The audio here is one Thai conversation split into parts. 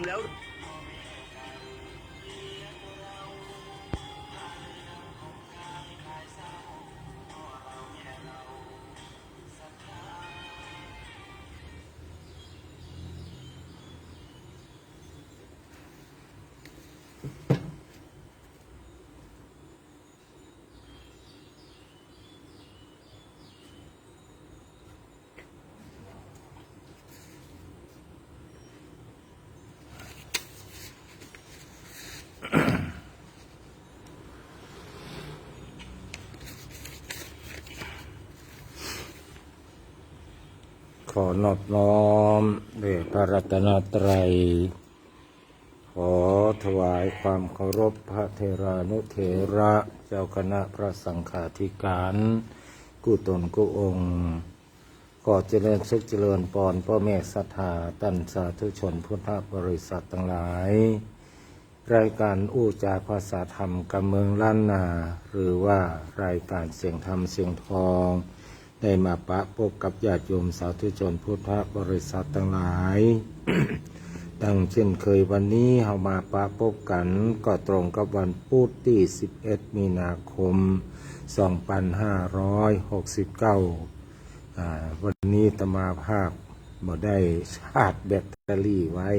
ำแล้วขอนอบน้อมแด่พระรัตนตรัยขอถวายความเคารพพระเถรานุเถระเจ้าคณะพระสังฆาธิการกู้ตนกู้องค์ขอเจริญสุขเจริญพรพ่อแม่ศรัทธาท่านสาธุชนพุทธบริษัททั้งหลายรายการอู้จาภาษาธรรมกำเมืองล้านนาหรือว่ารายการเสียงธรรมเสียงทองได้มาปะพบกับญาติโยมสาธุชนพุทธบริษัททั้งหลาย ดังเช่นเคยวันนี้เรามาปะพบกันก็ตรงกับวันพุธที่11 มีนาคม 2569วันนี้ตมาภาพบ่ได้ชาร์จแบตเตอรี่ไว้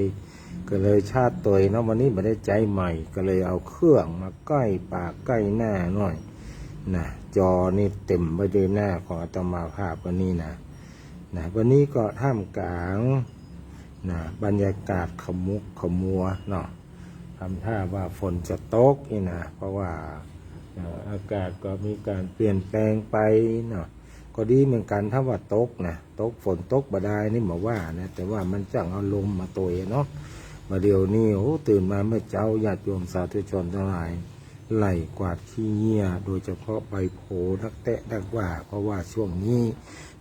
ก็เลยชาร์จตัวเนาะวันนี้บ่ได้ใจใหม่ก็เลยเอาเครื่องมาใกล้ปากใกล้หน้าหน่อยนะจอนี่เต็มไปด้วยหน้าของอาตมาภาพวันนี้นะวันนี้ก็ท่ามกลางบรรยากาศขมุกขมัวเนาะทำท่าว่าฝนจะตกนี่นะเพราะว่าอากาศก็มีการเปลี่ยนแปลงไปเนาะก็ดีเหมือนกันถ้าว่าตกนะตกฝนตกบ่ได้นี่หมายว่านะแต่ว่ามันจังเอาลมมาตัวเนาะมาเดี๋ยวนี้โอ้ตื่นมาเมื่อเจ้าญาติโยมสาธุชนทั้งหลายไล่กวาดขี้เหี้ยโดยเฉพาะใบโพนักแตะนักว่าเพราะว่าช่วงนี้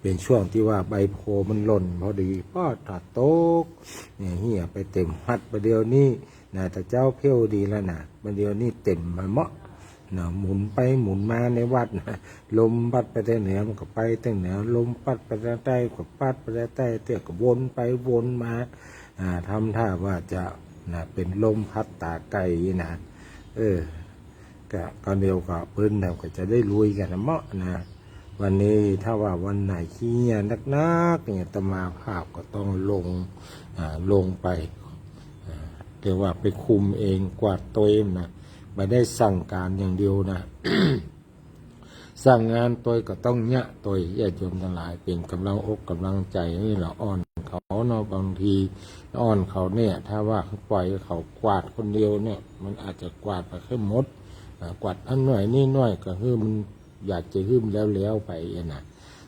เป็นช่วงที่ว่าใบโพมันหล่นพอดีป้อตัดตกเนี่ยเหี้ยไปเต็มมัดประเดี๋ยวนี้นะแต่เจ้าเพี้ยวดีแล้วนะประเดี๋ยวนี้เต็มมาเมาะนะหมุนไปหมุนมาในวัดนะลมพัดไปทางเหนือมันก็ไปทางเหนือลมพัดไปทางใต้ก็พัดไปทางใต้เตี้ยก็วนไปวนมาทำท่าว่าจะเป็นลมพัดตาไก่นะก็เดียวกับพื้นเราก็จะได้ลุยกันนะเมาะนะวันนี้ถ้าว่าวันไหนขี้เกียจนักๆเนี่ยตมาภาพก็ต้องลงไปเรียกว่าไปคุมเองกวาดตัวเองนะไม่ได้สั่งการอย่างเดียวนะ สั่งงานตัวก็ต้องเนี่ยตัวญาติโยมทั้งหลายเป็นกำลังอกกำลังใจให้เราอ่อนเขาเนาะบางทีอ่อนเขาเนี่ยถ้าว่าเขาปล่อยเขากวาดคนเดียวเนี่ยมันอาจจะกวาดไปแค่หมดกวาดอันหน่อยนี่หน่อยก็คือมันอยากจะหึ่มแล้วไปนะ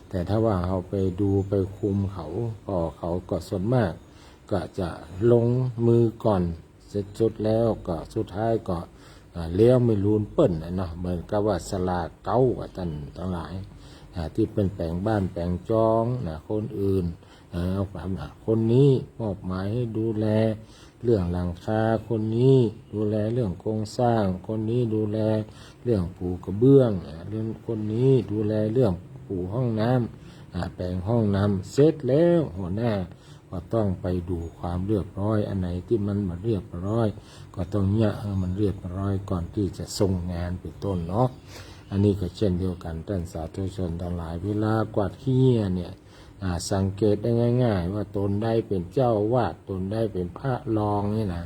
แต่ถ้าว่าเราไปดูไปคุมเขาเขาก็ส่วนมากก็จะลงมือก่อนเสร็จสุดแล้วก็สุดท้ายก็เลี้ยวไม่รูนเปิ้นเนาะเหมือนกับว่าสลาเก้ากับท่านทั้งหลายที่เป็นแปลงบ้านแปลงจองคนอื่นคนนี้มอบหมายให้ดูแลเรื่องหลังคาคนนี้ดูแลเรื่องโครงสร้างคนนี้ดูแลเรื่องปูกระเบื้องเรื่องคนนี้ดูแลเรื่องปูห้องน้ำแปลงห้องน้ำเสร็จแล้วหัวหน้าก็ต้องไปดูความเรียบร้อยอันไหนที่มันมาเรียบร้อยก็ต้องเนี่ยมันเรียบร้อยก่อนที่จะส่งงานเป็นต้นเนาะอันนี้ก็เช่นเดียวกันท่านสาธุชนทั้งหลายเวลากวาดขี้เนี่ยสังเกตได้ง่ายๆว่าตนได้เป็นเจ้าวาดตนได้เป็นพระรองนี่นะ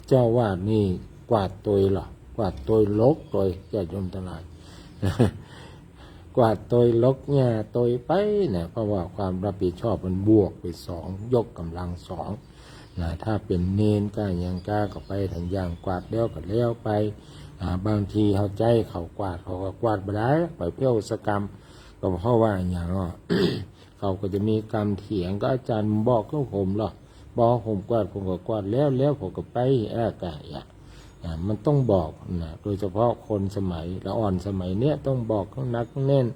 เจ้าวาดนี่กวาดตัวหรอกวาดตัวลกตัวญาติโยมทั้งหลาย กวาดตัวลกเนี่ยตัวไปเนี่ยเพราะว่าความรับผิดชอบมันบวกไป2ยกกำลัง2ถ้าเป็นเนนก็ยังกล้าก็ไปทางอย่างกวาดแล้วก็แล้วไปบางทีเขาใจเขากวาดเขาก็กวาดไปได้ไปเพี้ยวสกรรมก็เพราะว่าอย่างนั้น เขาก็จะมีกรรมเถียงก็อาจารย์บอกก็ผมหรอกบอกผมกวาดผมก็กวาดแล้วผมก็ไปกะมันต้องบอกนะโดยเฉพาะคนสมัยละอ่อนสมัยเนี้ยต้องบอกข้างนักแน่น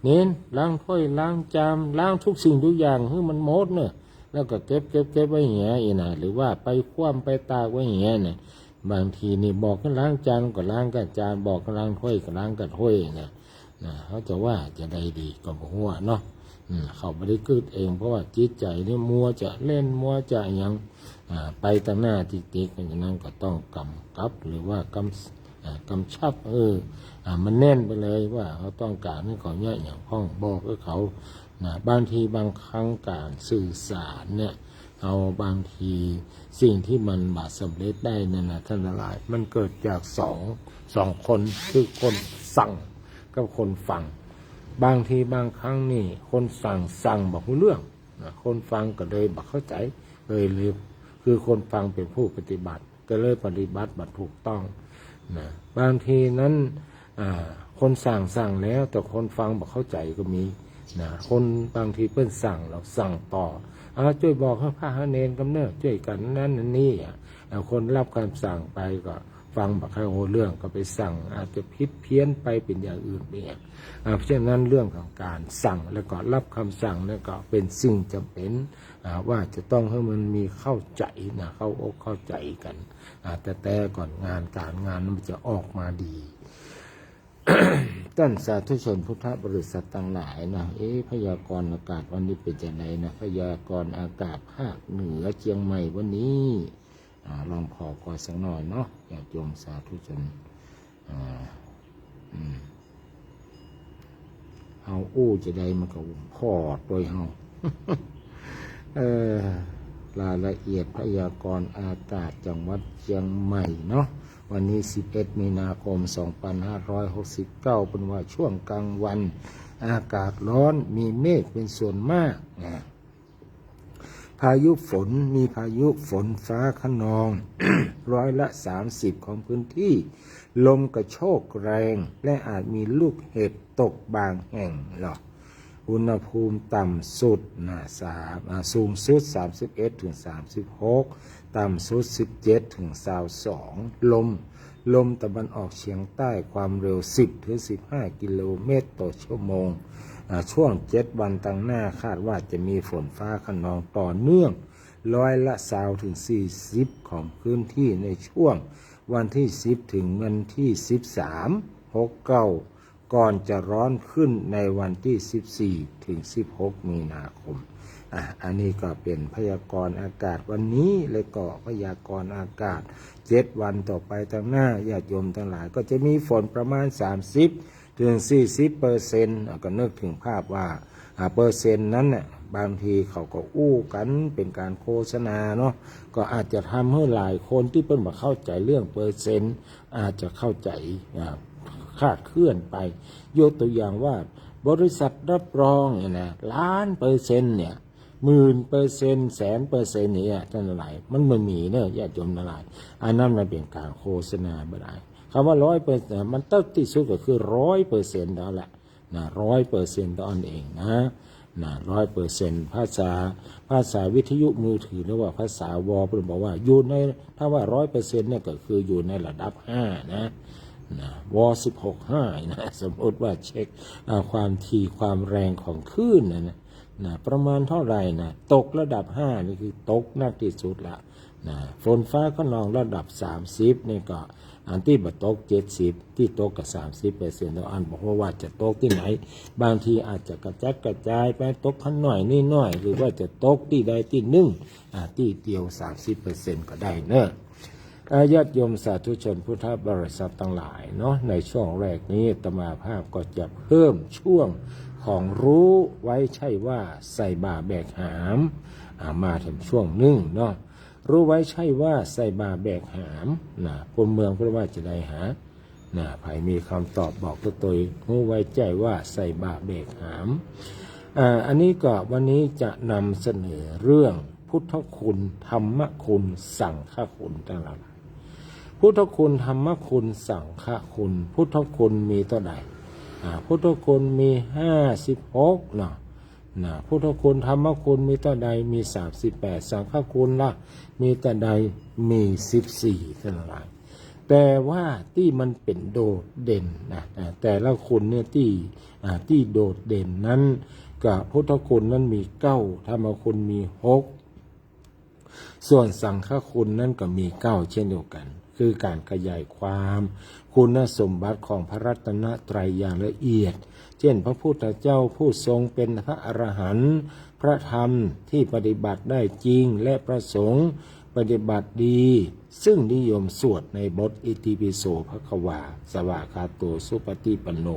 เน้นล้างถ้วยล้างจานล้างทุกสิ่งทุกอย่างให้มันหมดเนี่ยแล้วก็เก็บไว้อย่างเงี้ยนะหรือว่าไปคว่ำไปตากไว้อย่างเงี้ยเนี่ยบางทีนี่บอกให้ล้างจานก็ล้างกับจานบอกให้ล้างถ้วยก็ล้างกับถ้วยเนี่ย นะเขาจะว่าจะได้ดีก็บอกว่าเนาะเขาไม่ได้เกิดเองเพราะว่าจิตใจนี่มัวจะเล่นมัวจะยังไปตั้งหน้าติ๊กๆอย่างนั้นก็ต้องกำกับหรือว่ากำชับมันแน่นไปเลยว่าเขาต้องการให้เขาเนี่ยอย่างพ้องบอกให้เขาบางทีบางครั้งการสื่อสารเนี่ยเอาบางทีสิ่งที่มันบาดสำเร็จได้นั่นนะท่านหลายมันเกิดจากสองคนคือคนสั่งกับคนฟังบางทีบางครั้งนี่คนสั่งบอกรู้เรื่องคนฟังก็เลยบอกเข้าใจเลยคือคนฟังเป็นผู้ปฏิบัติก็เลยปฏิบัติบัตรถูกต้องนะบางทีนั้นคนสั่งแล้วแต่คนฟังบอกเข้าใจก็มีนะคนบางทีเพิ่นสั่งเราสั่งต่อช่วยบอกให้พระเนรกำเนิดช่วยกันนั่นนี่คนรับคำสั่งไปก็ฟังบอกให้โอเรื่องก็ไปสั่งอาจจะผิดเพี้ยนไปเป็นอย่างอื่นไปเพราะฉะนั้นเรื่องของการสั่งแล้วก็รับคำสั่งนั่นก็เป็นสิ่งจำเป็นว่าจะต้องให้มันมีเข้าใจนะเข้าอกเข้าใจกันแต่ก่อนการงานมันจะออกมาดี ท่านสาธุชนพุทธบริษัทต่างหลายนะพยากรณ์อากาศวันนี้เป็นยังไงนะพยากรณ์อากาศภาคเหนือเชียงใหม่วันนี้ลองพอก่อนสักหน่อยเนาะญาติโยมสาธุชนเฮาจะได้มันก็พอดโดยเฮารายละเอียดพยากรณ์อากาศจังหวัดเชียงใหม่เนาะวันนี้11 มีนาคม 2569เป็นว่าช่วงกลางวันอากาศร้อนมีเมฆเป็นส่วนมากนะพายุฝนมีพายุฝนฟ้าคะนอง 30%ของพื้นที่ลมกระโชกแรงและอาจมีลูกเห็บตกบางแห่งหรอกอุณหภูมิต่ำสุดสูงสุด 31-36 ต่ำสุด 17-22 ลมตะวันออกเฉียงใต้ความเร็ว 10-15 กิโลเมตรต่อชั่วโมงช่วง7 วันตั้งหน้าคาดว่าจะมีฝนฟ้าคะนองต่อเนื่อง20-40%ของพื้นที่ในช่วงวันที่10ถึงวันที่13-69ก่อนจะร้อนขึ้นในวันที่14ถึง16 มีนาคมอันนี้ก็เป็นพยากรณ์อากาศวันนี้และก็พยากรณ์อากาศ7 วันต่อไปตั้งหน้าญาติโยมทั้งหลายก็จะมีฝนประมาณ30-40%ก็นึกถึงภาพว่าเปอร์เซ็นต์นั้นน่ะบางทีเขาก็อู้กันเป็นการโฆษณาเนาะก็อาจจะทำให้หลายคนที่เพิ่นบ่เข้าใจเรื่องเปอร์เซ็นต์อาจจะเข้าใจคาดเคลื่อนไปยกตัวอย่างว่าบริษัทรับรองเนี่ยนะ1,000,000%เนี่ย10,000%100,000%เนี่ยท่านหลายมันไม่มีเนอะญาติโยมทั้งหลายอันนั้นมันเป็นการโฆษณาบ่ได้คำว่า100%มันต้นที่สุดก็คือ100%แล้วแหละนะ100%ตอนเองนะ100%ภาษาวิทยุมือถือหรือว่าภาษาวอเพิ่นบอกว่าอยู่ในถ้าว่า 100% เนี่ยก็คืออยู่ในระดับ5นะว16.5นะสมมติว่าเช็คความถี่ความแรงของคลื่นนะประมาณเท่าไหร่นะตกระดับ5นี่คือตกหนักที่สุดละนะฝนฟ้าคะนองระดับ30นี่ก็อันที่บ่ตก70ที่ตกกับ30%แล้วอันบอกว่าจะตกที่ไหนบางทีอาจจะกระจัดกระจายไปตกข้างหน่อยนี่หน่อยหรือว่าจะตกที่ใดที่หนึ่งที่เดียว 30% ก็ได้เนอะญาติโยมสาธุชนพุทธบริษัททั้งหลายเนาะในช่วงแรกนี้อาตมาภาพก็จะเพิ่มช่วงของรู้ไว้ใช่ว่าใส่บ่าแบกหามมาถึงช่วงนึงเนาะรู้ไว้ใช่ว่าใส่บ่าแบกหามพลเมืองพระว่าจะได้หาไผมีคำตอบบอกตัวรู้ไว้ใจว่าใส่บ่าแบกหามอันนี้ก็วันนี้จะนำเสนอเรื่องพุทธคุณธรรมคุณสังฆคุณต่างๆพุทธคุณธรรมคุณสังฆคุณพุทธคุณมีเท่าใดพุทธคุณมี56เนาะพุทธคุณธรรมคุณมีเท่าใดมี38สังฆคุณล่ะมีแต่ใดมี14เท่านั้นแต่ว่าที่มันเป็นโดดเด่นนะแต่ละคุณเนี่ยที่โดดเด่นนั้นกับพุทธคุณนั้นมี9ธรรมคุณมี6ส่วนสังฆคุณนั้นก็มี9เช่นเดียวกันค คือการขยายความคุณสมบัติของพระรัตนตรัยอย่างละเอียดเช่นพระพุทธเจ้าผู้ทรงเป็นพระอรหันต์พระธรรมที่ปฏิบัติได้จริงและประสงค์ปฏิบัติดีซึ่งนิยมสวดในบทอิติปิโสภควาสวากขาโตสุปฏิปันโน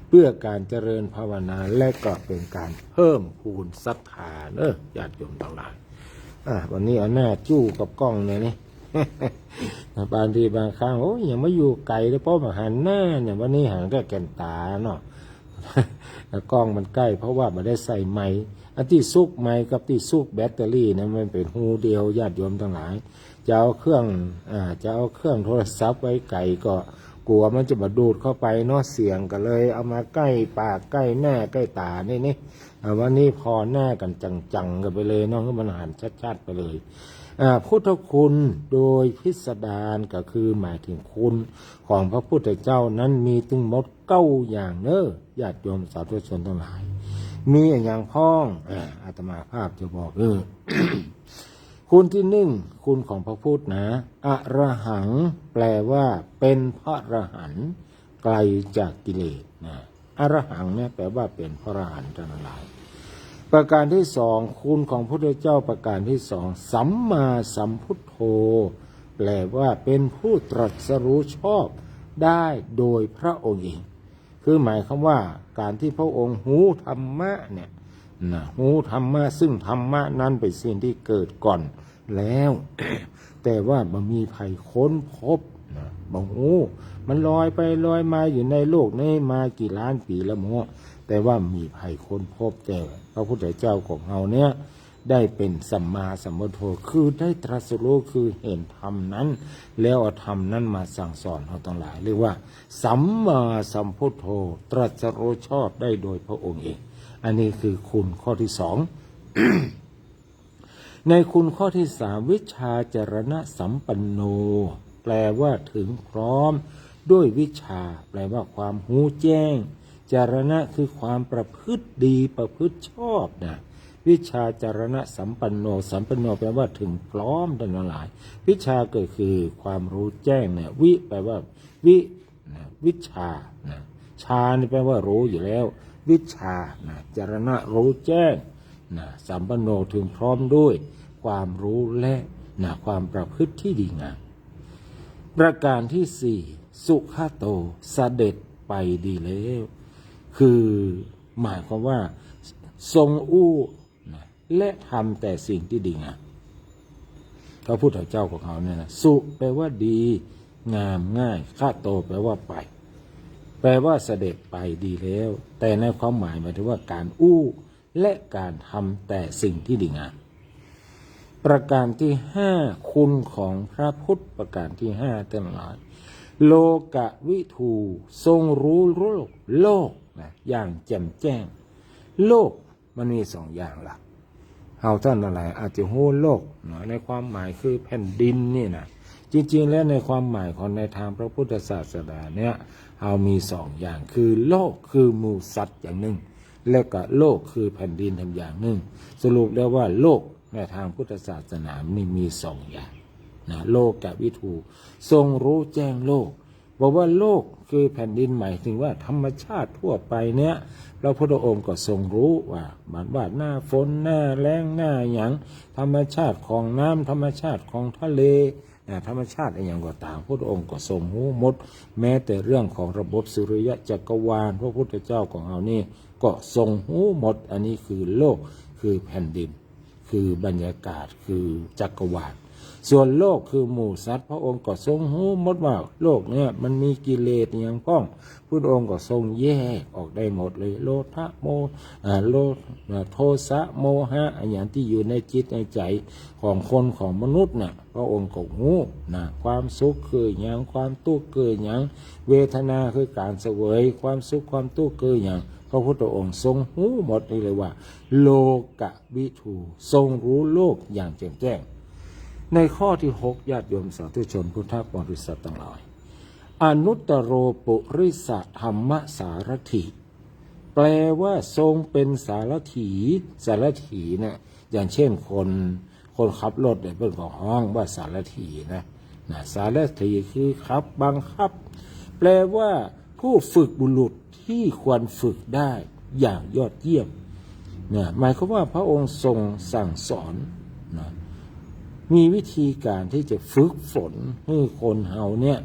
เพื่อการเจริญภาวนาและก็เป็นการเพิ่มพูนศรัทธาญาติโยมทั้งหลายวันนี้เอาหน้าจู้กับกล้องเนี่ยนี่บางทีบางครั้งโอ้ยยังไม่อยู่ไกลเลยเพราะมาหันหน้าเนี่ยวันนี้หันก็แก่นตาเนาะแล้วกล้องมันใกล้เพราะว่ามันได้ใส่ไม้อันที่ซุกไม้กับที่ซุกแบตเตอรี่นะมันเป็นหูเดียวญาติโยมทั้งหลายจะเอาเครื่องโทรศัพท์ไว้ไกลก็กลัวมันจะมาดูดเข้าไปเนาะเสียงก็เลยเอามาใกล้ปากใกล้หน้าใกล้ตานี่วันนี้พอหน้ากันจังๆกันไปเลยเนาะก็มันหันชัดๆไปเลยพุทธคุณโดยพิสดารก็คือหมายถึงคุณของพระพุทธเจ้านั้นมีถึงหมด9อย่างญาติโยมสาธุชนทั้งหลายมีอย่างพ้องอาตมาภาพจะบอกคุณที่1คุณของพระพุทธนะอรหังแปลว่าเป็นพระอรหันต์ไกลจากกิเลสนะอรหังเนี่ยแปลว่าเป็นพระอรหันต์ทั้งหลายประการที่2คุณของพระพุทธเจ้าประการที่2สัมมาสัมพุทโธแปลว่าเป็นผู้ตรัสรู้ชอบได้โดยพระองค์เองคือหมายความว่าการที่พระองค์หูธรรมะเนี่ยหูธรรมะซึ่งธรรมะนั้นเป็นสิ่งที่เกิดก่อนแล้ว แต่ว่ามันมีภัยค้นพบบางหูมันลอยไปลอยมาอยู่ในโลกนี้มากี่ล้านปีแล้วมั้งแต่ว่ามีภัยค้นพบแต่พระพุทธเจ้าของเราเนี่ยได้เป็นสัมมาสัมพุทโธคือได้ตรัสรู้คือเห็นธรรมนั้นแล้วเอาธรรมนั้นมาสั่งสอนเราทั้งหลายเรียกว่าสัมมาสัมพุทโธตรัสรู้ชอบได้โดยพระองค์เองอันนี้คือคุณข้อที่2 ในคุณข้อที่3วิชาจรณะสัมปันโนแปลว่าถึงพร้อมด้วยวิชาแปลว่าความหูแจ้งจรณะคือความประพฤติดีประพฤติชอบนะวิชาจรณะสัมปันโนสัมปันโนแปลว่าถึงพร้อมทั้งหลายวิชาก็คือความรู้แจ้งเนี่ยวิแปลว่าวิชานะชานี่แปลว่ารู้อยู่แล้ววิชานะจรณะรู้แจ้งนะสัมปันโนถึงพร้อมด้วยความรู้และนะความประพฤติที่ดีงามประการที่4สุขโตเสด็จไปดีแล้วคือหมายความว่าทรงอู้และทำแต่สิ่งที่ดีงามพระพุทธเจ้าของเขาเนี่ยนะสุแปลว่าดีงามง่ายฆาโตแปลว่าไปแปลว่าเสด็จไปดีแล้วแต่ในความหมายหมายถึงว่าการอู้และการทำแต่สิ่งที่ดีงามประการที่5คุณของพระพุทธประการที่5ทั้งหลายโลกวิถูทรงรู้โลกนะอย่างแจ่มแจ้งโลกมันมี2อย่างล่ะเอาท่านอะไรอาจจะหู้โลกในความหมายคือแผ่นดินนี่นะจริงๆแล้วในความหมายของในทางพระพุทธศาสนาเนี่ยเอามี2อย่างคือโลกคือหมู่สัตว์อย่างหนึ่งแล้วก็โลกคือแผ่นดินทำอย่างหนึ่งสรุปแล้วว่าโลกในทางพุทธศาสนานี่มี2อย่างนะโลกกับวิถูทรงรู้แจ้งโลกบอกว่าโลกคือแผ่นดินหมายถึงว่าธรรมชาติทั่วไปเนี่ยพระพุทธองค์ก็ทรงรู้ว่าหน้าฝนหน้าแล้งหน้าหยังธรรมชาติของน้ำธรรมชาติของทะเลธรรมชาติอย่างก็ต่างพระองค์ก็ทรงรู้หมดแม้แต่เรื่องของระบบสุริยะจักรวาลพระพุทธเจ้าของเรานี่ก็ทรงรู้หมดอันนี้คือโลกคือแผ่นดินคือบรรยากาศคือจักรวาลส่วนโลกคือหมู่สัตว์พระองค์ก็ทรงรู้หมดว่าโลกเนี่ยมันมีกิเลสอย่างพ้องพระองค์ก็ทรงแยกออกได้หมดเลยโลภะโทสะโมหะอย่างที่อยู่ในจิตในใจของคนของมนุษย์น่ะพระองค์ก็รู้นะความสุขคืออย่างความทุกข์คืออย่างเวทนาคือการเสวยความสุขความทุกข์คืออย่างพระพุทธองค์ทรงรู้หมดนี่เลยว่าโลกวิถูทรงรู้โลกอย่างแจ่มแจ้งในข้อที่6ญาติโยมสาธุชนพุทธบริษัททั้งหลายอนุตตโรปุริสธรรมสารถิแปลว่าทรงเป็นสารถีเนี่ยอย่างเช่นคนขับรถเนี่ยเพิ่นก็ฮ้องว่าสารถีนะ สารถีคือครับบังคับแปลว่าผู้ฝึกบุรุษที่ควรฝึกได้อย่างยอดเยี่ยมหมายความว่าพระองค์ทรงสั่งสอนมีวิธีการที่จะฝึกฝนให้คนเฮาเนี่ย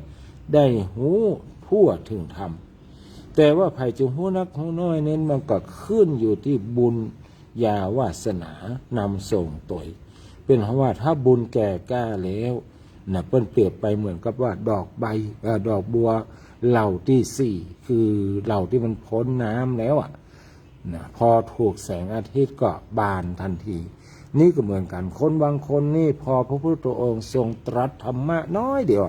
ได้หูทั่วถึงธรรมแต่ว่าไผ่จะหูนักหูน้อยเน้นมันก็ขึ้นอยู่ที่บุญญาวาสนานำส่งตัวเป็นเพราะว่าถ้าบุญแก่กล้าแล้วเปิ้นเปรียบไปเหมือนกับว่าดอกบัวเหล่าที่สี่คือเหล่าที่มันพ้นน้ำแล้วพอถูกแสงอาทิตย์ก็บานทันทีนี่ก็เหมือนกันคนบางคนนี่พอพระพุทธองค์ทรงตรัสธรรมะน้อยเดียว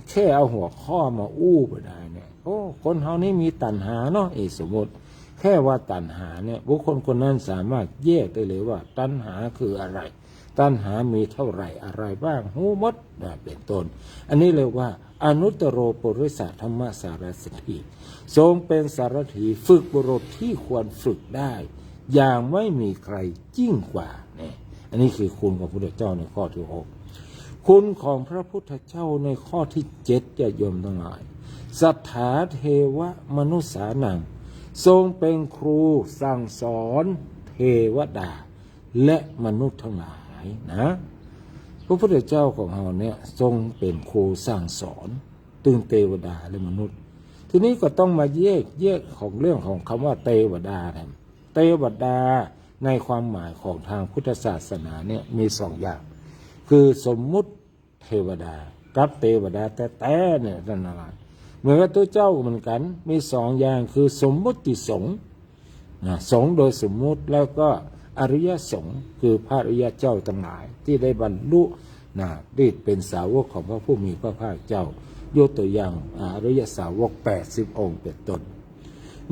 แค่เอาหัวข้อมาอู้ไปได้เนี่ยโอ้คนเฮานี่มีตัณหาเนาะสมมติแค่ว่าตัณหาเนี่ยบุคคลคนนั้นสามารถแยกได้เลยว่าตัณหาคืออะไรตัณหามีเท่าไหร่อะไรบ้างหูมดเป็นต้นอันนี้เรียกว่าอนุตตรปุริสธรรมสารสถีทรงเป็นสารถีฝึกบุรุษที่ควรฝึกได้อย่างไม่มีใครยิ่งกว่าเนี่ยอันนี้คือคุณของพระพุทธเจ้าในข้อที่6คุณของพระพุทธเจ้าในข้อที่7จะโยมทั้งหลายสัทธาเทวมนุษย์สานังทรงเป็นครูสั่งสอนเทวดาและมนุษย์ทั้งหลายนะพระพุทธเจ้าของเราเนี่ยทรงเป็นครูสั่งสอนตึงเทวดาและมนุษย์ทีนี้ก็ต้องมาแยกของเรื่องของคำว่าเทวดาเทวดาในความหมายของทางพุทธศาสนาเนี่ยมี2อย่างคือสมมุติเทวดากับเทวดาแต่เนี่ยนั่นอะไรเหมือนกับตัวเจ้าเหมือนกันมี2อย่างคือสมมุติสงฆ์สงฆ์โดยสมมุติแล้วก็อริยสงฆ์คือพระอริยเจ้าทั้งหลายที่ได้บรรลุได้เป็นสาวกของพระผู้มีพระภาคเจ้ายกตัวอย่างอริยสาวก80องค์เป็นต้น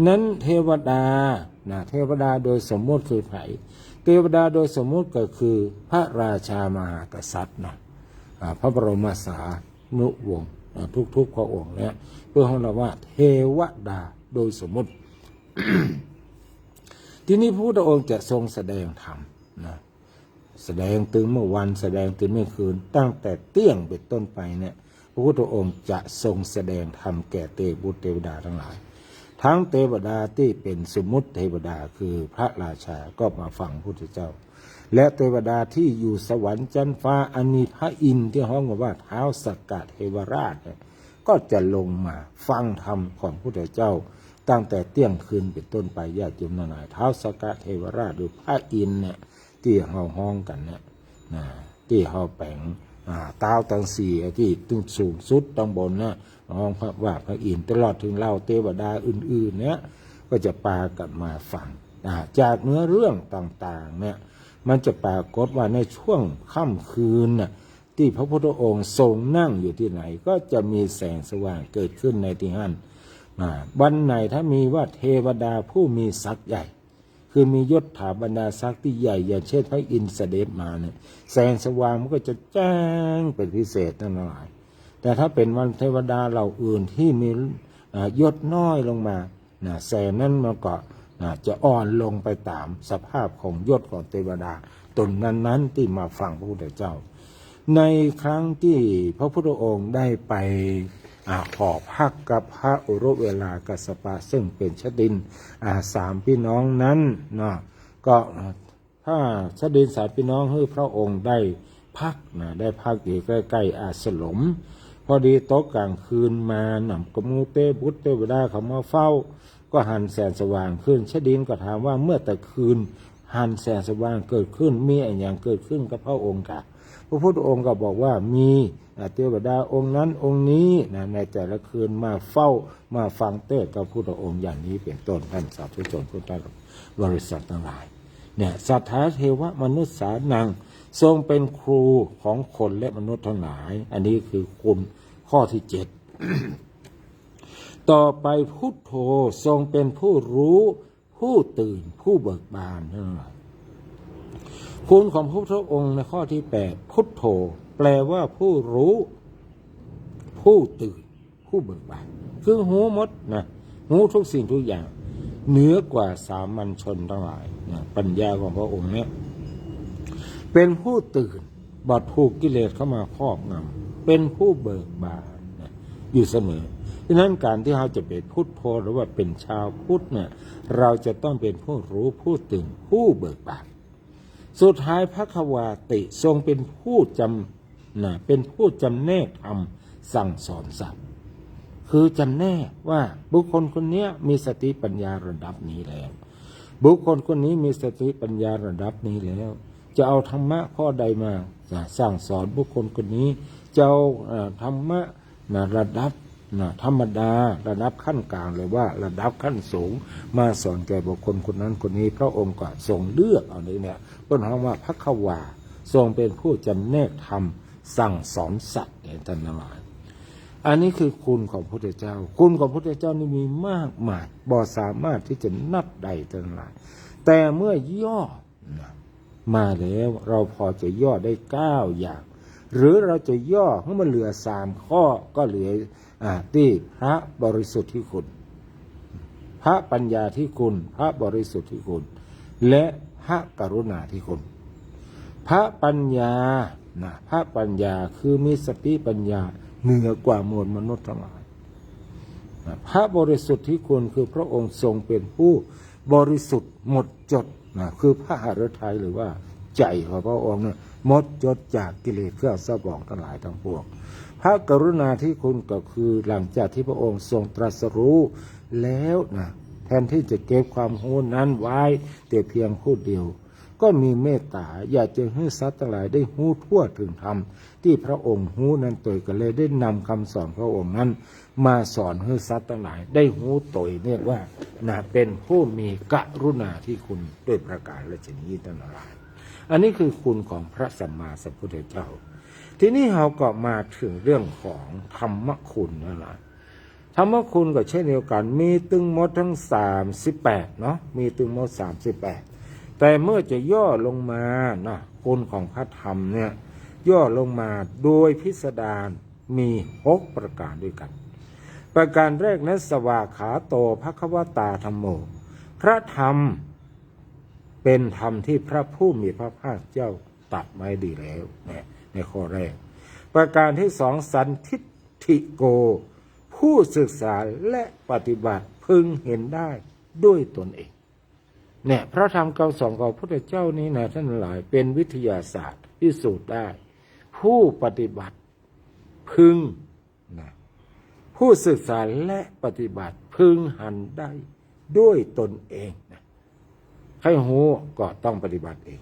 นั้นเทวดาเทวดาโดยสมมุติคือไผเทวดาโดยสมมุติก็คือพระราชามหากษัตริย์พระบรมสานุวงศ์ทุกพระองค์เนี่ยเพื่อให้เราว่าเทวดาโดยสมมุติ ทีนี้พระพุทธองค์จะทรงแสดงธรรมแสดงถึงเมื่อวันแสดงถึงเมื่อคืนตั้งแต่เตี้ยงเป็นต้นไปเนี่ยพระพุทธองค์จะทรงแสดงธรรมแก่เทวดาทั้งหลายทั้งเทวดาที่เป็นสมมุติเทวดาคือพระราชาก็มาฟังพระพุทธเจ้าและเทวดาที่อยู่สวรรค์ชั้นฟ้าอันมีพระอินทร์ที่ฮ้องว่าเท้าสักกะเทวราชเนี่ยก็จะลงมาฟังธรรมของพระพุทธเจ้าตั้งแต่เที่ยงคืนเป็นต้นไปญาติโยมทั้งหลายเท้าสักกะเทวราชหรือพระอินทร์เนี่ยที่เฮาฮ้องกันเนี่ยที่เฮาแปลงต้าวตังสี่ที่ตึงสูงสุดตั้งบนนะห้องพระว่าพระอินทร์ตลอดถึงเราเทวดาอื่นๆเนี่ยก็จะปากันมาฟังจากเนื้อเรื่องต่างๆเนี่ยมันจะปรากฏว่าในช่วงค่ำคืนน่ะที่พระพุทธองค์ทรงนั่งอยู่ที่ไหนก็จะมีแสงสว่างเกิดขึ้นในที่นั่นวันไหนถ้ามีว่าเทวดาผู้มีศักดิ์ใหญ่คือมียศถาบรรดาศักดิ์ที่ใหญ่อย่างเช่นพระอินทร์เสด็จมาเนี่ยแสงสว่างมันก็จะแจ้งเป็นพิเศษนั่นหลายแต่ถ้าเป็นวันเทวดาเหล่าอื่นที่มียศน้อยลงมาแสงนั้นมันก็จะอ่อนลงไปตามสภาพของยศของเทวดาตนนั้นๆที่มาฟังพระพุทธเจ้าในครั้งที่พระพุทธองค์ได้ไปขอพักกับพระอุรุเวลากัสสปะซึ่งเป็นชดิน3พี่น้องนั้นก็ถ้าชดิน3พี่น้องให้พระองค์ได้พักได้พักอยู่ใกล้ๆอาสลมพอดีโต๊ะกลางคืนมานำกมูเตบุตรเทวดาเขามาเฝ้าก็หันแสงสว่างขึ้นชดินก็ถามว่าเมื่อแต่คืนหันแสงสว่างเกิดขึ้นมีอะไรอย่างเกิดขึ้นกับพระองค์กะพระพุทธองค์ก็บอกว่ามีเทวดาองค์นั้นองค์นี้ในแต่ละคืนมาเฝ้ามาฟังเทศน์กับพระพุทธองค์อย่างนี้เป็นต้นท่านสาธุชนพุทธบริษัททั้งหลายเนี่ยสัทธาเทวมนุษย์สานังทรงเป็นครูของคนและมนุษย์ทั้งหลายอันนี้คือคุณข้อที่7ต่อไปพุทโธทรงเป็นผู้รู้ผู้ตื่นผู้เบิกบานทั้งหลายคุณของพระพุทธองค์ในข้อที่8พุทโธแปลว่าผู้รู้ผู้ตื่นผู้เบิกบานคือหูหมดหูทุกสิ่งทุกอย่างเหนือกว่าสามัญชนทั้งหลายปัญญาของพระองค์เนี่ยเป็นผู้ตื่นบอดถูกกิเลสเข้ามาครอบงำ เป็นผู้เบิกบานนะอยู่เสมอดังนั้นการที่เราจะเป็นพุทธโธหรือว่าเป็นชาวพุทธเนี่ยเราจะต้องเป็นผู้รู้ผู้ตื่นผู้เบิกบานสุดท้ายพระควาติทรงเป็นผู้เป็นผู้จำแนกธรรมสั่งสอนสัตว์คือจำแนกว่าบุคคลคนนี้มีสติปัญญาระดับนี้แล้วบุคคลคนนี้มีสติปัญญาระดับนี้แล้วจะเอาธรรมะข้อใดมาสั่งสอนบุคคลคนนี้จะเอาธรรมะระดับธรรมดาระดับขั้นกลางเลยว่าระดับขั้นสูงมาสอนแก่บุคคลคนนั้นคนนี้พระองค์ก็ทรงเลือกเอานี้เนี่ยต้นหอมว่าพระควาทรงเป็นผู้จำแนกธรรมสั่งสอนสัตว์ในท่านทั้งหลายอันนี้คือคุณของพระพุทธเจ้าคุณของพระพุทธเจ้านี่มีมากมายบ่สามารถที่จะนับได้ทั้งหลายแต่เมื่อย่อมาแล้วเราพอจะย่อได้9อย่างหรือเราจะย่อให้มันเหลือ3ข้อก็เหลือที่พระบริสุทธิ์ที่คุณพระปัญญาที่คุณพระบริสุทธิ์ที่คุณและพระกรุณาที่คุณพระปัญญาพระปัญญาคือมีสติปัญญาเหนือกว่ามวลมนุษย์ทั้งหลายพระบริสุทธิ์ที่คุณคือพระองค์ทรงเป็นผู้บริสุทธิ์หมดจดคือพระหฤทัยหรือว่าใจของพระองค์เนี่ยหมดจดจากกิเลสเครื่องเศร้าหมองทั้งหลายทั้งปวงพระกรุณาที่คุณก็คือหลังจากที่พระองค์ทรงตรัสรู้แล้วแทนที่จะเก็บความรู้นั้นไว้แต่เพียงผู้เดียวก็มีเมตตาอยากจะให้สัตว์ทั้งหลายได้รู้ทั่วถึงธรรมที่พระองค์รู้นั้นตัวก็เลยได้นำคำสอนพระองค์นั้นมาสอนให้สัตว์ทั้งหลายได้รู้ตัวเรียกว่าเป็นผู้มีกรุณาที่คุณด้วยประการและชนิดทั้งหลายอันนี้คือคุณของพระสัมมาสัมพุทธเจ้าทีนี้เราก็มาถึงเรื่องของธรรมคุณนั่นแหละธรรมคุณก็เช่นเดียวกันมีตึงหมดทั้ง38เนาะมีตึงหมด38แต่เมื่อจะย่อลงมาคุณของพระธรรมเนี่ยย่อลงมาโดยพิสดารมี6ประการด้วยกันประการแรกนั้นสวากขาโตภควตาธัมโมพระธรรมเป็นธรรมที่พระผู้มีพระภาคเจ้าตรัสไว้ดีแล้วในข้อแรกประการที่2สันทิฏฐิโกผู้ศึกษาและปฏิบัติพึงเห็นได้ด้วยตนเองพระธรรมคำสอนของพระพุทธเจ้านี้ท่านหลายเป็นวิทยาศาสตร์พิสูจน์ได้ผู้ปฏิบัติพึงผู้ศึกษาและปฏิบัติพึงหันได้ด้วยตนเองให้หูก็ต้องปฏิบัติเอง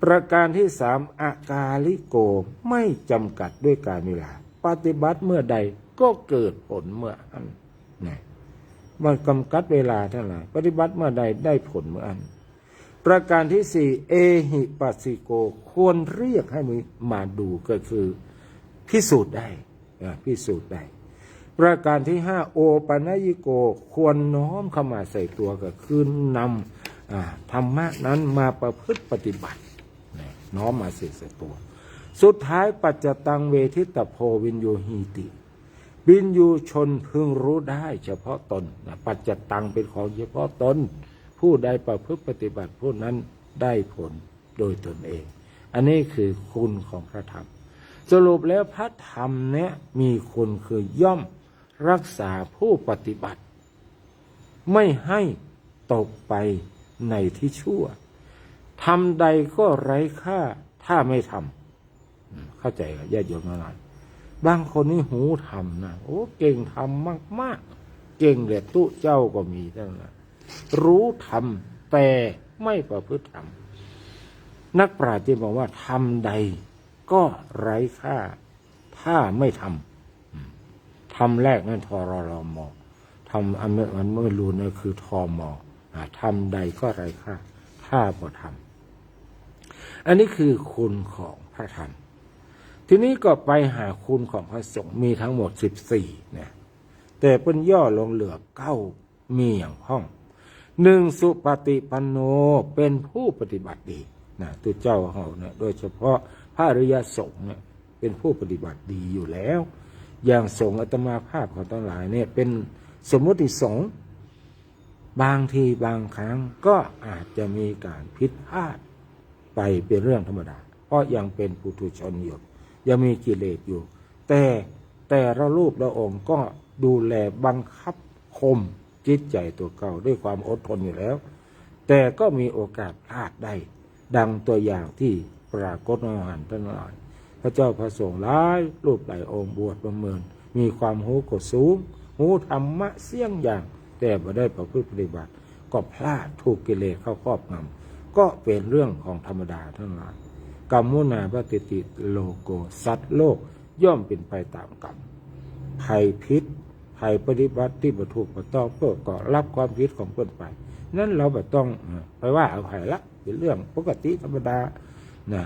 ประการที่3อากาลิโกไม่จำกัดด้วยกาลเวลาปฏิบัติเมื่อใดก็เกิดผลเมื่อนั้นมันกำกัดเวลาเท่าไหร่ปฏิบัติเมื่อใดได้ผลเมื่อนั้นประการที่4เอหิปัสสิโกควรเรียกให้มาดูก็คือพิสูจน์ได้พิสูจน์ได้ประการที่5โอปัญญิโกควรน้อมเข้ามาใส่ตัวก็คือนำธรรมะนั้นมาประพฤติปฏิบัติน้อมมาใส่ตัวสุดท้ายปัจจตังเวทิตโพวินโยหีติวินยูชนพึงรู้ได้เฉพาะตนปัจจตังเป็นของเฉพาะตนผู้ใดประพฤติปฏิบัติผู้นั้นได้ผลโดยตนเองอันนี้คือคุณของพระธรรมสรุปแล้วพระธรรมเนี่ยมีคุณคือย่อมรักษาผู้ปฏิบัติไม่ให้ตกไปในที่ชั่วทำใดก็ไร้ค่าถ้าไม่ทำเข้าใจกับญาติโยมหลายบางคนนี่หูทำโอ้เก่งทำมากๆเก่งแต่ตู้เจ้าก็มีทั้งนั้นรู้ทำแต่ไม่ประพฤติทำนักปราชญ์จึงบอกว่าทำใดก็ไร้ค่าถ้าไม่ทำทำแรกนั่นทรรมทำอันไม่รู้นั่นคือทมทำใดก็ไร้ค่าถ้าบ่ทำอันนี้คือคุณของพระธรรมทีนี้ก็ไปหาคุณของพระสงฆ์มีทั้งหมด14แต่เป็นย่อลงเหลือ9มีอย่างห้อง1สุปฏิปันโนเป็นผู้ปฏิบัติดีตัวเจ้าเขาโดยเฉพาะพระอริยสงฆ์เป็นผู้ปฏิบัติดีอยู่แล้วอย่างสงฆ์อาตมาภาพของทั้งหลายเป็นสมมติสงฆ์บางทีบางครั้งก็อาจจะมีการผิดพลาดไปเป็นเรื่องธรรมดาเพราะยังเป็นปุถุชนอยู่ ยังมีกิเลสอยู่ แต่ละรูปละองค์ก็ดูแลบังคับข่มจิตใจตัวเก่าด้วยความอดทนอยู่แล้ว แต่ก็มีโอกาสพลาดได้ ดังตัวอย่างที่ปรากฏในหันทั้งหลายพระเจ้าพระสงฆ์หลายรูปหลายองค์บวชประเมินมีความรู้กดสูงหูธรรมะเสี่ยงอย่างแต่ไม่ได้ประพฤติปฏิบัติก็พลาดถูกกิเลสเข้าครอบงำก็เป็นเรื่องของธรรมดาทั้งหลายกรรมุนาปฏิติโลโกสัตว์โลกย่อมเป็นไปตามกรรมภัยพิษภัยปฏิบัติที่ประถูกประต้องเพื่อก็รับความผิดของเพื่อนไปนั้นเราแบบต้องไปว่าเอาภัยละเป็นเรื่องปกติธรรมดานะ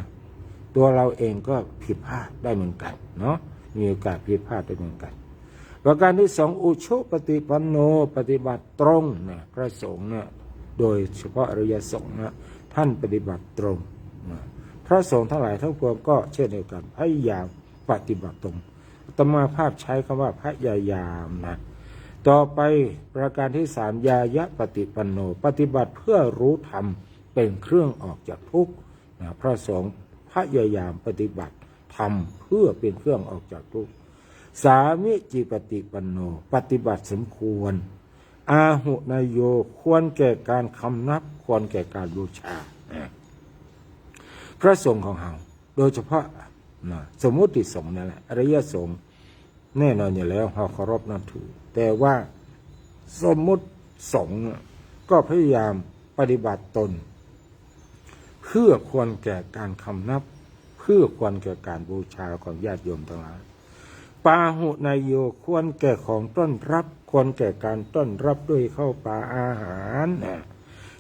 ตัวเราเองก็ผิดพลาดได้เหมือนกันเนาะมีโอกาสผิดพลาดได้เหมือนกันประการที่สองอุชุปฏิปันโนปฏิบัติตรงนะพระสงฆ์เนี่ยโดยเฉพาะอริยสงฆ์นะท่านปฏิบัติตรงนะพระสงฆ์ทั้งหลายทั้งปวงก็เช่นเดียวกันพยายามปฏิบัติตรงอาตมาภาพใช้คำว่าพยายามนะต่อไปประการที่สามญายะปฏิปันโนปฏิบัติเพื่อรู้ธรรมเป็นเครื่องออกจากทุกข์นะพระสงฆ์พยายามปฏิบัติธรรมเพื่อเป็นเครื่องออกจากทุกข์สามิจิปฏิปันโนปฏิบัติสมควรอาหุนายโยควรแก่การคำนับควรแก่การบูชาพระสงฆ์ของเราโดยเฉพาะสมมุติสงฆ์นั่นแหละอริยสงฆ์แน่นอนอยู่แล้วเราเคารพนับถือแต่ว่าสมมุติสงฆ์ก็พยายามปฏิบัติตนเพื่อควรแก่การคำนับเพื่อควรแก่การบูชาของญาติโยมทั้งหลายปาหุนายโยควรแก่ของต้อนรับควรแก่การต้อนรับด้วยข้าวปลาอาหาร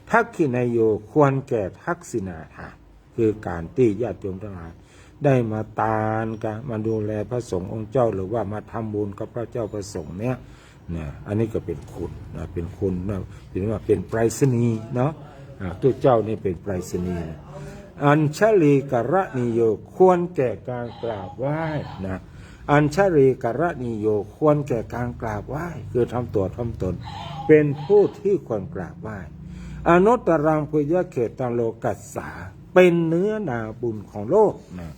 ทักขินายโยควรแก่ทักษิณาทานคือการที่ญาติโยมทั้งหลายได้มาทานกันมาดูแลพระสงฆ์องค์เจ้าหรือว่ามาทำบุญกับพระเจ้าพระสงฆ์เนี่ยอันนี้ก็เป็นคุณนะเป็นคุณนะถือว่าเป็นไปรษณีย์เนาะตัวเจ้านี่เป็นไปรษณีย์อัญชลีกรณิโยควรแก่การกราบไหว้นะอัญชลีกรณิโยควรแก่การกราบไหว้คือทำตัวทำตนเป็นผู้ที่ควรกราบไหว้อนุตตรังปุญญเขตังโลกัสสาเป็นเนื้อนาบุญของโลกนะ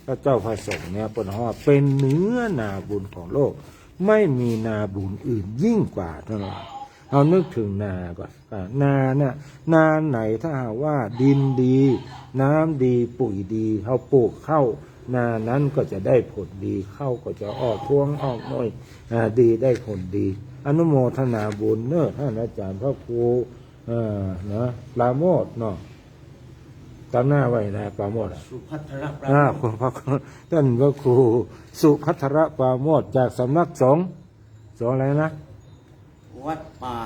พระเจ้าพระสงฆ์เนี่ยเป็นว่าเป็นเนื้อนาบุญของโลกไม่มีนาบุญอื่นยิ่งกว่าทั้งหลายเอานึกถึงนาก่อนนาเนี่ยนาไหนถ้าหากว่าดินดีน้ำดีปุ๋ยดีเขาปลูกเข้านานั้นก็จะได้ผลดีเข้าก็จะออกท้วงออกหน่อยดีได้ผลดีอนุโมทนาบุญเนอะท่านอาจารย์พระครูนะปราโมทเนาะตามหน้าไว้นะปราโมทสุภัทรปราโมทท่านพระครูสุภัทรปราโมทจากสำนักสงฆ์อะไรนะวัดป่า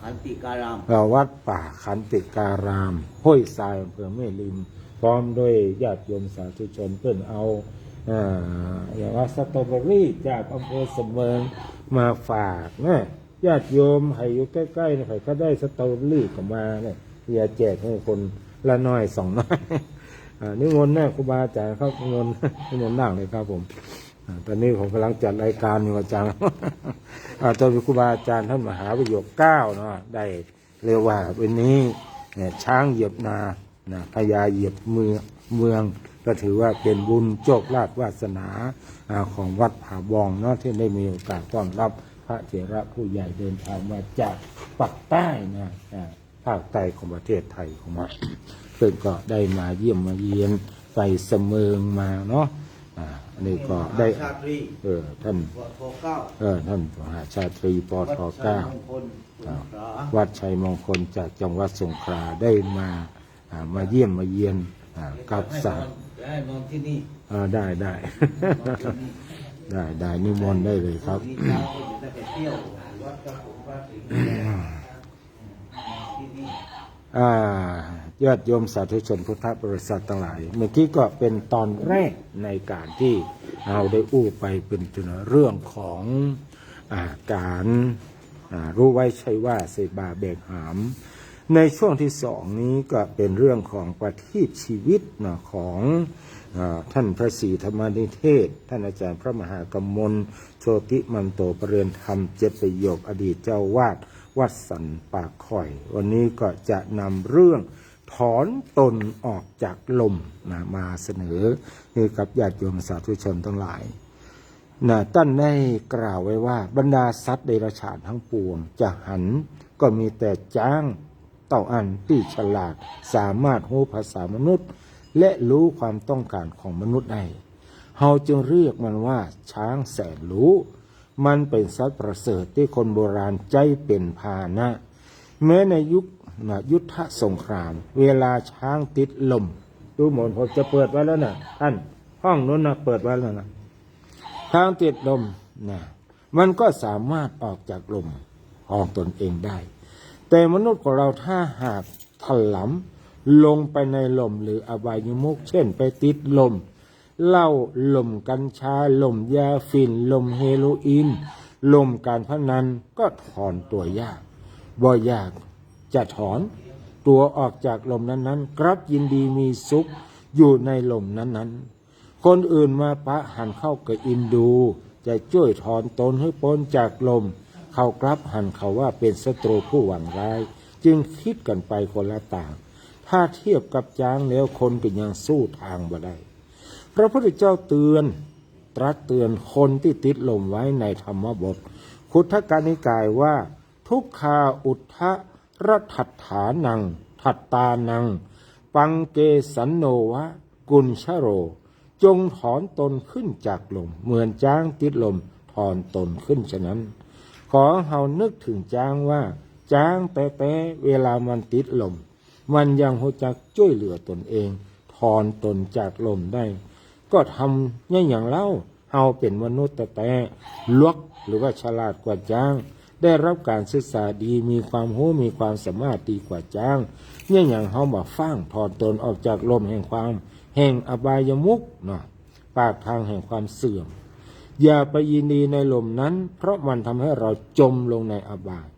ขันติการามวัดป่าขันติการามห้วยทรายอำเภอแม่ริมพร้อมด้วยญาติโยมสาธุชนเพื่อนเอาอย่างว่าสตรอเบอรี่จากอำเภอเสมิงมาฝากนะญาติโยมให้อยู่ใกล้ๆนะใครก็ได้สตรอเบอรี่ก็มาเนี่ยอย่าแจกให้คนละน้อยสองน้อยนิมนต์นะครูบาอาจารย์ครับนิมนต์นั่งเลยครับผมตอนนี้ผมกำลังจัดรายการอยู่อาจารย์ตอนครูบาอาจารย์ท่านมหาประโยค9เนาะได้เรียกว่าวันนี้ช้างเหยียบนาพญาเหยียบเมืองก็ถือว่าเป็นบุญโชคลาภวาสนาของวัดผาบองเนาะที่ได้มีโอกาสต้อนรับพระเถระผู้ใหญ่เดินทางมาจากปักใต้นะภาคใต้ของประเทศไทยของเราซึ่งก็ได้มาเยี่ยมมาเยียนไปเสมิงมาเนาะอันนี้ก็ได้ท่านท่านมหาชาตรีปท9วัดชัยมงคลจากจังหวัดสงขลาได้มาเยี่ยมมาเยียนกับสารได้มองที่นี่ได้นิมนต์ได้เลยครับญาติโยมสาธุชนพุทธบริษัททั้งหลายเมื่อกี้ก็เป็นตอนแรกในการที่เราได้อู้ไปเป็นเรื่องของการรู้ไว้ใช่ว่าเสบาแบกหามในช่วงที่สองนี้ก็เป็นเรื่องของประทีปชีวิตของท่านพระศรีธรรมนิเทศท่านอาจารย์พระมหากมลโชติมันโตประเรียนธรรม7 ประโยคอดีตเจ้าวาดวัดสันป่าข่อยวันนี้ก็จะนำเรื่อง ถอนตนออกจากลมนะมาเสนอให้กับญาติโยมสาธุชนทั้งหลายนะท่านได้กล่าวไว้ว่าบรรดาสัตว์เดรัจฉานทั้งปวงจะหันก็มีแต่จ้างเต่าอันที่ฉลาดสามารถรู้ภาษามนุษย์และรู้ความต้องการของมนุษย์ได้เฮาจึงเรียกมันว่าช้างแสนรู้มันเป็นสัตว์ประเสริฐที่คนโบราณใจเป็นพาหนะแม้ในยุทธสงครามเวลาช้างติดลมดูหมดผมจะเปิดไว้แล้วนะท่านห้องนู้นนะเปิดไว้แล้วนะช้างติดลมนะมันก็สามารถออกจากลมของตนเองได้แต่มนุษย์ของเราถ้าหากถลำลงไปในลมหรืออบายมุขเช่นไปติดลมเหล้าลมกัญชาลมยาฝิ่นลมเฮโรอีนลมการพนันก็ถอนตัวยากบ่ยากจะถอนตัวออกจากลมนั้นๆกลับยินดีมีสุขอยู่ในลมนั้นๆคนอื่นมาปะหันเข้ากับอินดูจะช่วยถอนตนให้พ้นจากลมเขากลับหันเขาว่าเป็นศัตรูผู้หวังร้ายจึงคิดกันไปคนละต่างถ้าเทียบกับช้างแล้วคนก็ยังสู้ทางบ่ได้พระพุทธเจ้าตรัสเตือนคนที่ติดลมไว้ในธรรมบทคุทกนิกายว่าทุกขาอุทธะรัทัฏฐานังทัตตานังปังเกสันโนวะกุลชโรจงถอนตนขึ้นจากลมเหมือนช้างติดลมถอนตนขึ้นฉะนั้นขอเฮานึกถึงช้างว่าช้างแป๊ะเวลามันติดลมมันยังรู้จักช่วยเหลือตนเองถอนตนจากลมได้ก็ทำอย่างเล่าเฮาเป็นมนุษย์แต่ลวกหรือว่าฉลาดกว่าช้างได้รับการศึกษาดีมีความรู้มีความสามารถดีกว่าช้างอย่างเฮาบ่ฟังถอนตนออกจากลมแห่งความแห่งอบายมุขเนาะปากทางแห่งความเสื่อมอย่าไปยินดีในลมนั้นเพราะมันทำให้เราจมลงในอบาย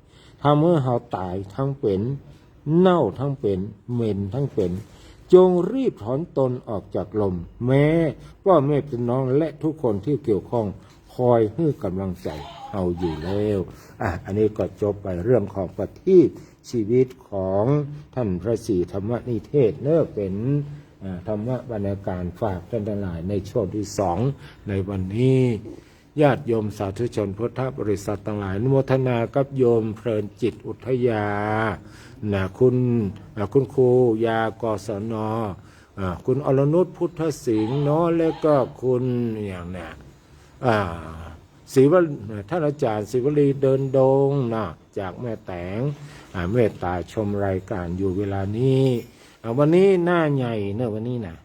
ทำให้เราตายทั้งเป็นเน่าทั้งเป็นเหม็นทั้งเป็นจงรีบถอนตนออกจากลมแม้พ่อแม่พี่น้องและทุกคนที่เกี่ยวข้องคอยให้กำลังใจเอาอยู่แล้วอันนี้ก็จบไปเรื่องของปฏิชีวิตของท่านพระศรีธรรมนิเทศเนื้อเป็นธรรมะบรรณาการฝากท่านทั้งหลายในช่วงที่2ในวันนี้ญาติโยมสาธุชนพุทธบริษัททั้งหลายอนุโมทนากับโยมเพลินจิตอุทยาคุณครูยากศนคุณอรนุชพุทธสิงห์เนาะแล้วก็คุณอย่างเนี่ยท่านอาจารย์ศิวลีเดินดงนะจากแม่แตงเมตตาชมรายการอยู่เวลานี้วันนี้หน้าใหญ่เนอะวันนี้นะ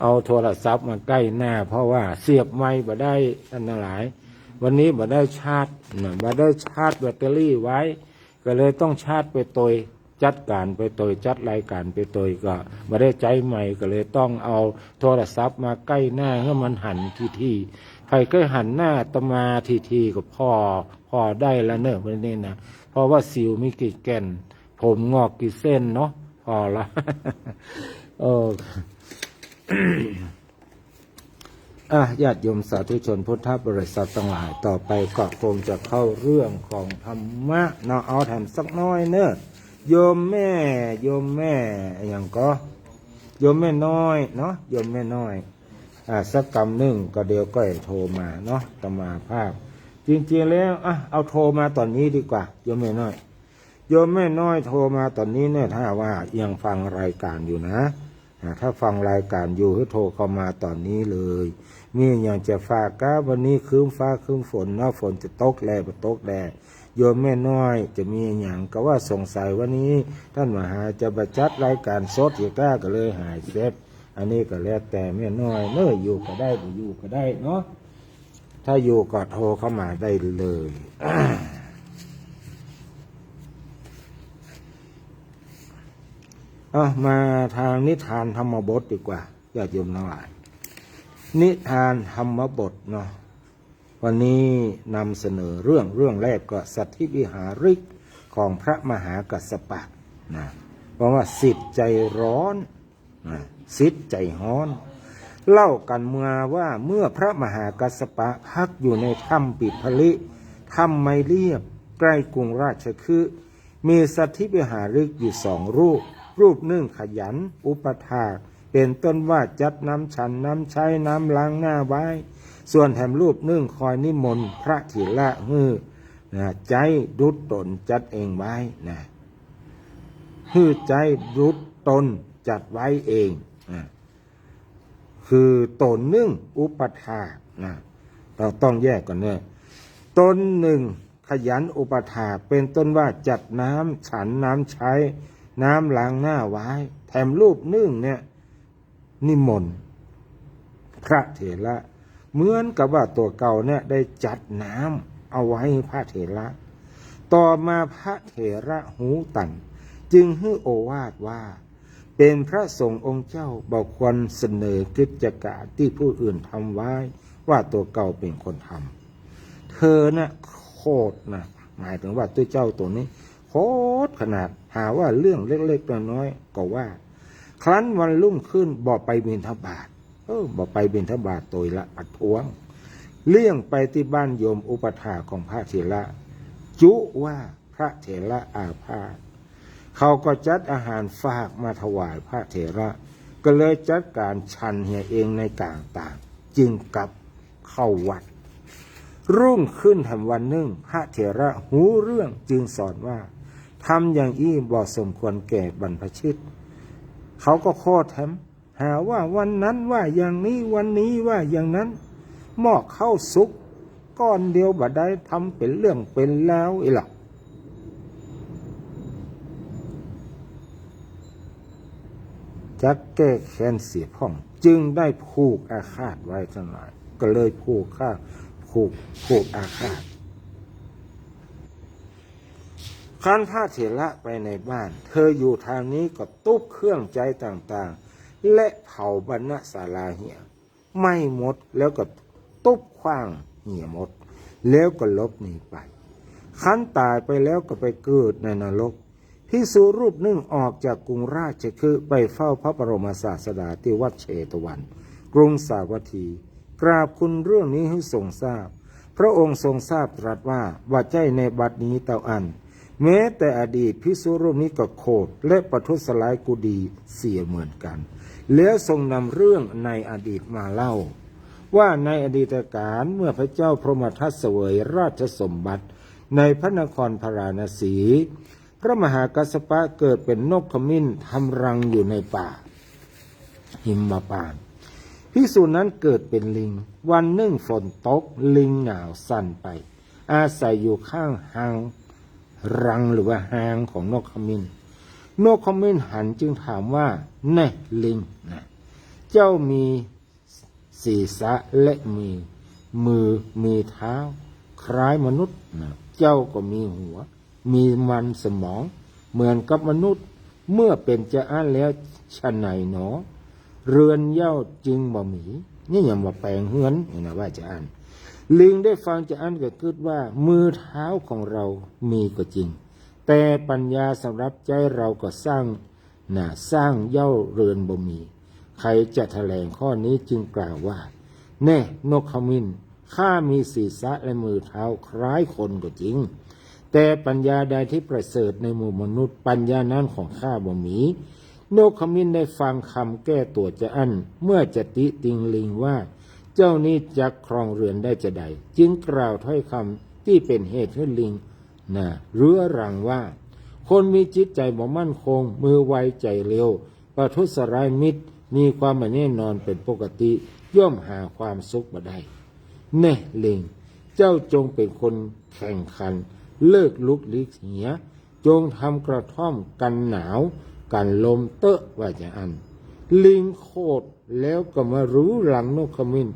เอาโทรศัพท์มาใกล้หน้าเพราะว่าเสียบไมค์บ่ได้ท่านทั้งหลายวันนี้บ่ได้ชาร์จแบตเตอรี่ไว้ก็เลยต้องชาร์จไปตัวจัดการไปตัวจัดรายการไปตัวก็บ่ได้ใจใหม่ก็เลยต้องเอาโทรศัพท์มาใกล้หน้าให้มันหันที่ใครก็หันหน้าตมาทีก็พอได้แล้วเนอะวันนี้นะเพราะว่าสิวมีกี่แก่นผมงอกกี่เส้นเนาะพอละ ญาติโยมสาธุชนพุทธบริษัททั้งหลายต่อไปก็คงจะเข้าเรื่องของธรรมะเนาะเอาแถมสักน้อยเนอะโยมแม่อย่างก็โยมแม่น้อยเนาะโยมแม่น้อยสักกำหนึ่งก็เดี๋ยวก็โทรมาเนาะตมาภาพจริงๆแล้วเอาโทรมาตอนนี้ดีกว่าโยมแม่น้อยโทรมาตอนนี้เนี่ยถ้าว่ายังฟังรายการอยู่นะถ้าฟังรายการอยู่ให้โทรเข้ามาตอนนี้เลยมีอย่างจะฝากก็วันนี้คืมฟ้าคืมฝนเนาะฝนจะตกแลบ่ตกแลโยมแม่น้อยจะมีอย่างก็ว่าสงสัยวันนี้ท่านมหาจะบัจัดรายการสดอยู่ก็เลยหายเสร็จอันนี้ก็แล้วแต่แม่น้อยเมื่ออยู่ก็ได้บ่อยู่ก็ได้เนาะถ้าอยู่ก็โทรเข้ามาได้เลย มาทางนิทานธรรมบทดีกว่าญาติโยมทั้งหลายนิทานธรรมบทเนาะวันนี้นำเสนอเรื่องแรกก็สัตถิวิหาริกของพระมหากัสสปะนะเพราะว่าสิทธิ์ใจร้อนสิทธิ์ใจฮ้อนเล่ากันมาว่าเมื่อพระมหากัสสปะพักอยู่ในถ้ำปิดผลิถ้ำไม้เรียบใกล้กรุงราชคฤห์มีสัตถิวิหาริกอยู่2 รูป รูปหนึ่งขยันอุปถากเป็นต้นว่าจัดน้ำฉันน้ำใช้น้ำล้างหน้าไว้ส่วนแถมรูปหนึ่งคอยนิมนต์พระถิละใจรุดตนจัดเองไว้นะใจรุดตนจัดไว้เองคือตนหนึ่งอุปถากนะเราต้องแยกก่อนเนี่ยตนหนึ่งขยันอุปถากเป็นต้นว่าจัดน้ำฉันน้ำใช้น้ำล้างหน้าไว้แถมรูปหนึ่งเนี่ยนิมนต์พระเถระเหมือนกับว่าตัวเก่าเนี่ยได้จัดน้ำเอาไว้ให้พระเถระต่อมาพระเถระหูตันจึงให้โอวาทว่าเป็นพระสงฆ์องค์เจ้าบ่ควรเสนอกิจการที่ผู้อื่นทำไว้ว่าตัวเก่าเป็นคนทำเธอน่ะโคตรนะหมายถึงว่าตัวเจ้าตัวนี้โคตรขนาดหาว่าเรื่องเล็กๆน้อยๆก็ว่าครั้นวันรุ่งขึ้นบ่ไปบิณฑบาตบ่ไปบิณฑบาตโดยละอัดพวงเลี่ยงไปที่บ้านโยมอุปถาของพระเถระจุว่าพระเถระอาพาธเขาก็จัดอาหารฝากมาถวายพระเถระก็เลยจัดการฉันเฮียเองในต่างๆจึงกลับเข้าวัดรุ่งขึ้นแถมวันหนึ่งพระเถระหูเรื่องจึงสอนว่าทำอย่างอี้บ่สมควรแก่บรรพชิตเขาก็โคตรแถมหาว่าวันนั้นว่าอย่างนี้วันนี้ว่าอย่างนั้นหม้อข้าวสุกก้อนเดียวบ่ได้ทำเป็นเรื่องเป็นแล้วอีหล่ะจักแก้แค้นเสียพ่องจึงได้ผูกอาฆาตไว้ทั้งหลายก็เลยผูกอาฆาตคันพระเถระไปในบ้านเธออยู่ทางนี้ก็ตุบเครื่องใจต่างๆและเผาบรรณศาลาเหี่ยไม่หมดแล้วก็ตุบขว้างเหี่ยหมดแล้วก็ลบหนีไปคันตายไปแล้วก็ไปเกิดในนรกภิกษุรูปหนึ่งออกจากกรุงราชคฤห์ไปเฝ้าพระบรมศาสดาที่วัดเชตวันกรุงสาวัตถีกราบคุณเรื่องนี้ให้ทรงทราบพระองค์ทรงทราบตรัสว่าใจในบัดนี้เต่าอันแม้แต่อดีตภิกษุรูปนี้ก็โคตรและประทุษร้ายกุดีเสียเหมือนกันแล้วทรงนำเรื่องในอดีตมาเล่าว่าในอดีตการเมื่อพระเจ้าพรหมทัตเสวยราชสมบัติในพระนครพาราณสีพระมหากัสสปะเกิดเป็นนกขมิ้นทำรังอยู่ในป่าหิมพานต์ภิกษุนั้นเกิดเป็นลิงวันหนึ่งฝนตกลิงหนาวสั่นไปอาศัยอยู่ข้างหางรังหรือว่าหางของนกขมิ้นนกขมิ้นหันจึงถามว่าแน่ลิงนะเจ้ามีศีรษะและมีมือมีเท้าคล้ายมนุษย์นะเจ้าก็มีหัวมีมันสมองเหมือนกับมนุษย์เมื่อเป็นจะอันแล้วฉะไหนหนอเรือนเย้าจึงบ่มีนี่อย่างว่าแปลงเฮือนนี่นะว่าจะอันลิงได้ฟังจะอันก็คิดว่ามือเท้าของเรามีก็จริงแต่ปัญญาสำหรับใจเราก็สร้างเย้าเรือนบ่มีใครจะแถลงข้อนี้จึงกล่าวว่าแน่นกขมิ้นข้ามีศีรษะและมือเท้าคล้ายคนก็จริงแต่ปัญญาใดที่ประเสริฐในหมู่มนุษย์ปัญญานั้นของข้าบ่มีนกขมิ้นได้ฟังคำแก้ตัวจะอั้นเมื่อจะติติงลิงว่าเจ้านี้จักครองเรือนได้จะใดจึงกล่าวถ้อยคำที่เป็นเหตุให้ลิงเรื้อรังว่าคนมีจิตใจบ่มั่นคงมือไวใจเร็วประทุษร้ายมิตรมีความไม่แน่นอนเป็นปกติย่อมหาความสุขบ่ได้แน่ลิงเจ้าจงเป็นคนแข่งขันเลิกลุกลี้เหียจงทำกระท่อมกันหนาวกันลมเตอะว่าจะอันลิงโคตรแล้วก็มารู้หลังนกขมิ้น